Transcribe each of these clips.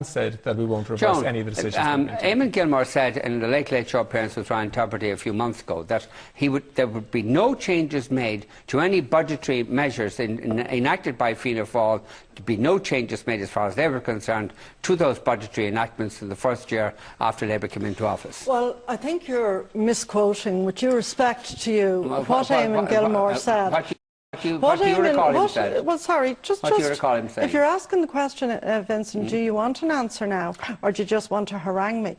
said that we won't reverse any of the decisions. Eamon Gilmore said in the Late Show appearance with Ryan Tubridy a few months ago that there would be no changes made to any budgetary measures enacted by Fianna Fáil. There'd be no changes made as far as they were concerned to those budgetary enactments in the first year after Labour came into office. Well, I think you're misquoting, with due respect to you, what Eamon Gilmore said. What do you recall him saying? Well, sorry, what do you recall him saying? If you're asking the question, Vincent, do you want an answer now, or do you just want to harangue me?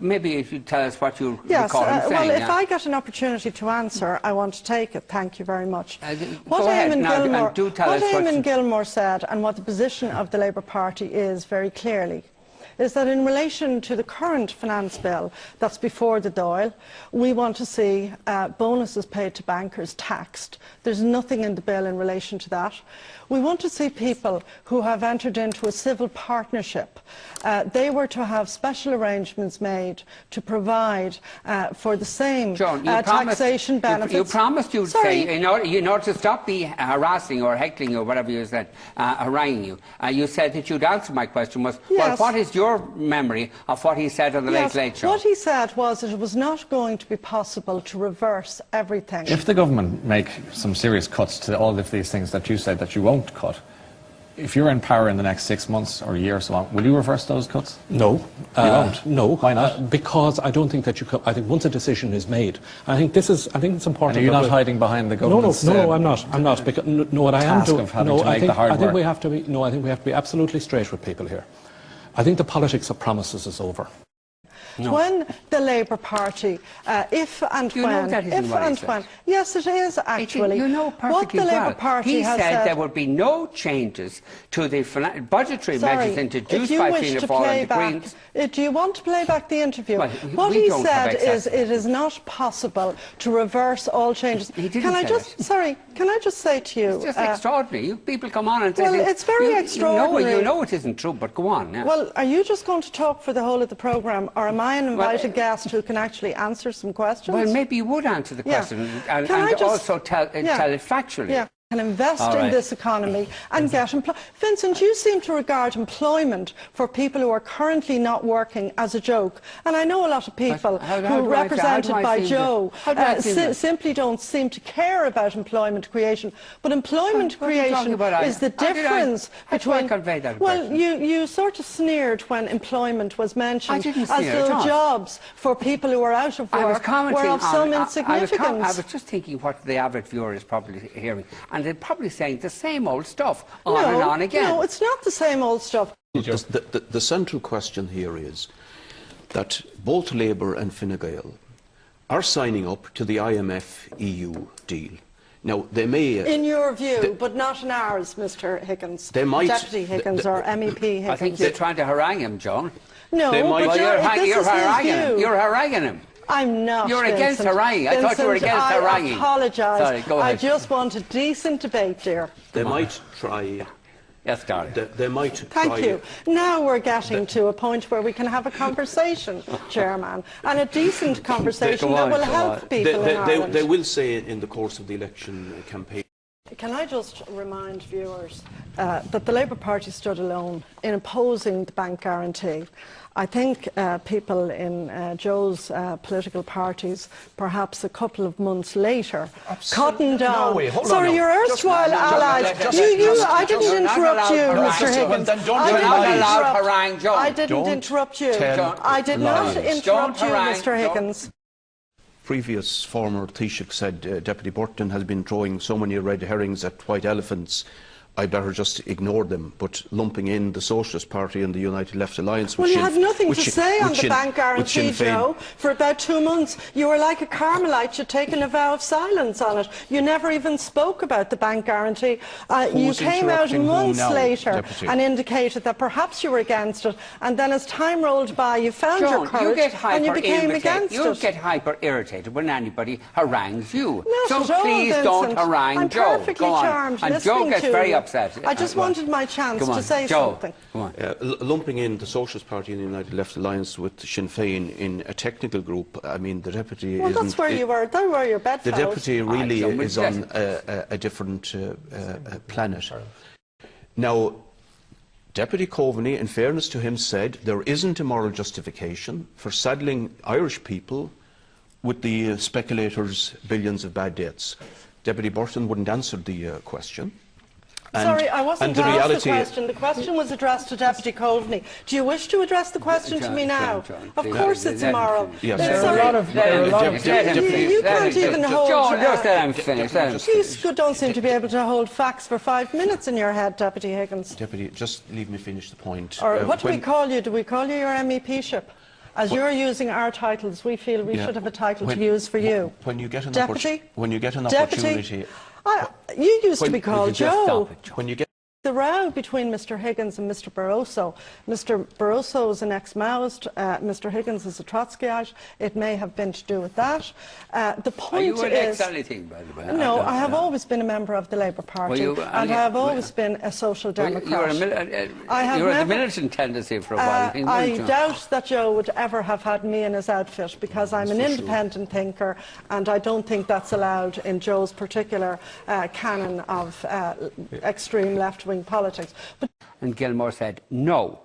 Maybe if you tell us what you recall him saying. Well, if I get an opportunity to answer, I want to take it. Thank you very much. What Eamon Gilmore said, and what the position of the Labour Party is very clearly, is that in relation to the current finance bill that's before the Dáil, we want to see bonuses paid to bankers taxed. There's nothing in the bill in relation to that. We want to see people who have entered into a civil partnership, they were to have special arrangements made to provide for the same Joan, taxation benefits. You promised you'd say, in order to stop me harassing or heckling or whatever you said, haranguing you, you said that you'd answer my question was, well, what is your memory of what he said on the Late Show? What he said was that it was not going to be possible to reverse everything. If the government make some serious cuts to all of these things that you said that you won't cut, if you're in power in the next 6 months or a year or so on, will you reverse those cuts? No. You won't? No. Why not? Because I don't think that you can. I think once a decision is made, I think it's important. And are you not hiding behind the government's No, I'm not. I'm not. Because, no, what I am doing. No, I think we have to be. No, I think we have to be absolutely straight with people here. I think the politics of promises is over. No. When the Labour Party, if and when, yes, it is actually. You know perfectly what the Labour Party he has said there would be no changes to the budgetary measures introduced by Fianna Fáil and the Greens. Do you want to play back the interview? Well, what he said is it is not possible to reverse all changes. He didn't Can I just say to you? It's just extraordinary. People come on and say well, it's very extraordinary. You know it isn't true, but go on. Yeah. Well, are you just going to talk for the whole of the programme, or am I an invited guest who can actually answer some questions? Well, maybe you would answer the question and also tell it factually. Yeah. Can invest in this economy and get employment. Vincent, you seem to regard employment for people who are currently not working as a joke. And I know a lot of people who, represented by Joe, simply don't seem to care about employment creation. But employment creation is the difference between... Well, you sort of sneered when employment was mentioned, as though jobs for people who are out of work were of some insignificance. I was just thinking what the average viewer is probably hearing. And they're probably saying the same old stuff on and on again. No, it's not the same old stuff. The central question here is that both Labour and Fine Gael are signing up to the IMF-EU deal. Now, they may... in your view, but not in ours, Mr Higgins. They might... Deputy Higgins or MEP Higgins. I think you're trying to harangue him, Joan. No, but you're haranguing him. I'm not. You're against haranguing. I thought you were against haranguing. I apologise. Sorry, go ahead. I just want a decent debate, dear. They might try... Yes, darling. They might Thank you. Now we're getting to a point where we can have a conversation, Chairman, and a decent conversation that will help people in Ireland. They will say in the course of the election campaign. Can I just remind viewers that the Labour Party stood alone in opposing the bank guarantee. I think people in Joe's political parties, perhaps a couple of months later, cottoned on. Sorry, your erstwhile allies. I didn't interrupt you, Mr Higgins. I didn't interrupt you. I did not interrupt you, Mr Higgins. Previous former Taoiseach said Deputy Burton has been throwing so many red herrings at white elephants, I better just ignore them. But lumping in the Socialist Party and the United Left Alliance... Well, you had nothing to say on the bank guarantee, Joe. For about 2 months, you were like a Carmelite. You'd taken a vow of silence on it. You never even spoke about the bank guarantee. You came out months later and indicated that perhaps you were against it. And then as time rolled by, you found your courage and you became against it. You get hyper-irritated when anybody harangues you. Not so please don't harangue Joe. I'm perfectly charmed and Joe gets very upset. I just wanted my chance to say something. Lumping in the Socialist Party and the United Left Alliance with Sinn Féin in a technical group, I mean, the Deputy... Well, that's where you were. That's where your bedfellows. The Deputy really is on a different planet. Now, Deputy Coveney, in fairness to him, said there isn't a moral justification for saddling Irish people with the speculators' billions of bad debts. Deputy Burton wouldn't answer the question. Sorry, I wasn't asked the question. The question was addressed to Deputy Coveney. Do you wish to address the question to me now? Of course it's immoral. Yes. There are a lot of... You can't even hold... Just let him finish. You don't seem to be able to hold facts for 5 minutes in your head, Deputy Higgins. Deputy, just leave me finish the point. Or what do we call you? Do we call you your MEP-ship? As you're using our titles, we feel we should have a title to use for you. When you get an Deputy? When you get an opportunity... You used to be called Joe. When you get the row between Mr Higgins and Mr Barroso. Mr Barroso is an ex-Maoist, Mr Higgins is a Trotskyite. It may have been to do with that. The point is... Are you an ex-anything, by the way? No, I have always been a member of the Labour Party, and I have always been a social democrat. You were the militant tendency for a while. I doubt that Joe would ever have had me in his outfit, because I'm an independent thinker, and I don't think that's allowed in Joe's particular canon of extreme left-wing politics. And Gilmore said no.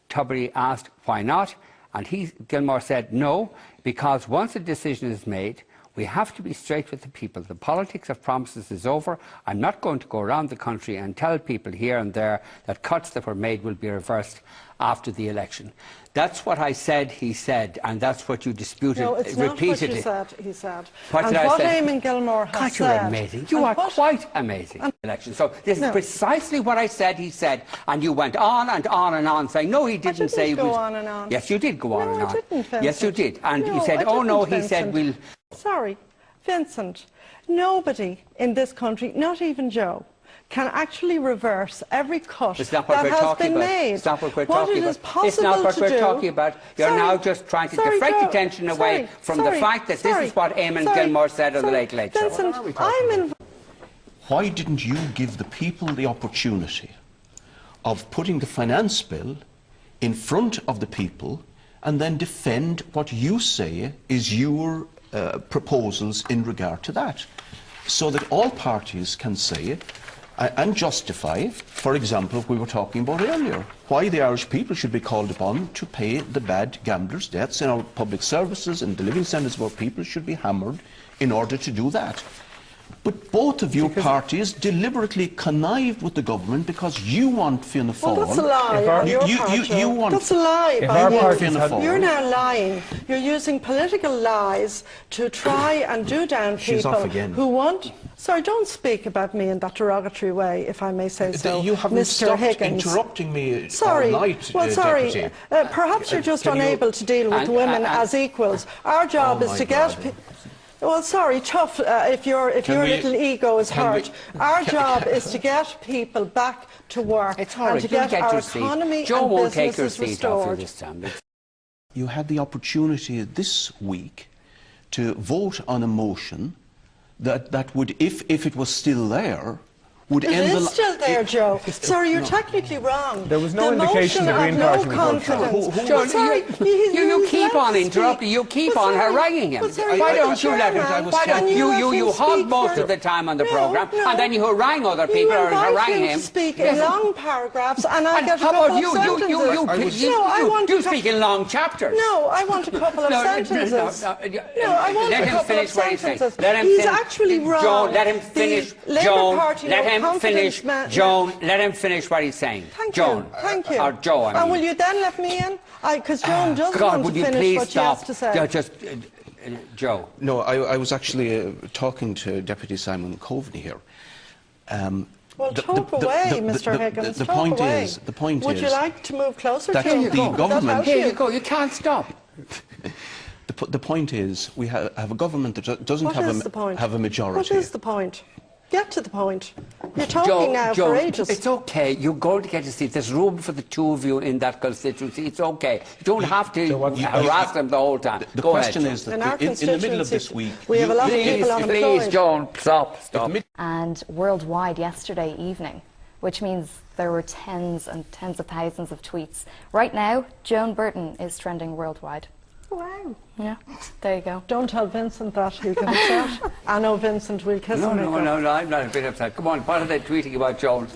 Tubridy asked why not, and Gilmore said no, because once a decision is made, we have to be straight with the people. The politics of promises is over. I'm not going to go around the country and tell people here and there that cuts that were made will be reversed after the election. That's what I said, he said, and that's what you disputed repeatedly. No, it's not what you said, he said. What and what Eamon Gilmore has said... You're amazing. You are quite amazing. Election. So this is precisely what I said, he said, and you went on and on and on, saying, no, he didn't say... I didn't go on and on. Yes, you did go on and on. No, I didn't, Vincent. Yes, you did. And you said, oh, no, he said, we'll... Sorry, Vincent, nobody in this country, not even Joe, can actually reverse every cut that has been made. It's not what we're talking about. It's not what we're talking about. You're now just trying to deflect attention away from the fact that this is what Eamon Gilmore said on the Late Late Show. Vincent, why didn't you give the people the opportunity of putting the finance bill in front of the people and then defend what you say is your proposals in regard to that, so that all parties can say and justify, for example, we were talking about earlier, why the Irish people should be called upon to pay the bad gamblers' debts in our public services and the living standards of our people should be hammered in order to do that. But both of your parties deliberately connived with the government because you want Fianna Fáil. Well, that's a lie on your part, you want... That's a lie by you. You're now lying. You're using political lies to try and do down people who want... Sorry, don't speak about me in that derogatory way, if I may say so, You haven't Mr. Higgins. interrupting me all night, sorry. Perhaps you're just unable to deal with women as equals. Our job is to get... Well, sorry, tough, if your little ego is hurt. Our job is to get people back to work and to get our economy and businesses restored. You had the opportunity this week to vote on a motion that would, if it was still there, would end the... It is still there, Joe. Sorry, you're technically wrong. There was no indication the Green Party would vote. Joe, you keep on interrupting. You keep on haranguing him. Why don't you let him? Why don't you hog most of the time on the programme, and then you harangue other people or harangue him? You speak in long paragraphs, and I get a couple of sentences. You speak in long chapters. No, I want a couple of sentences. No, I want a couple of sentences. He's actually wrong. Joan, let him finish. Joan, let him finish. Joan, let him finish what he's saying. Thank you. Or Joe, I mean. And will you then let me in? Because Joan doesn't want to finish what she has to say. Joe. No, I was actually talking to Deputy Simon Coveney here. Well, talk away, Mr. Higgins. Talk away. The point is... Would you like to move closer to the government... Here you go. You can't stop. The point is, we have a government that doesn't have a majority. What is the point? Get to the point. You're talking now for ages. It's okay. You're going to get to see. There's room for the two of you in that constituency. It's okay. You don't have to harass them the whole time. The question is that in the middle of this week... We have a lot of people unemployed. Please, Joan, stop. And worldwide yesterday evening, which means there were tens and tens of thousands of tweets. Right now, Joan Burton is trending worldwide. Wow. Yeah, there you go. Don't tell Vincent that, he'll get upset. I know Vincent will kiss him. No, I'm not a bit upset. Come on, what are they tweeting about Joan?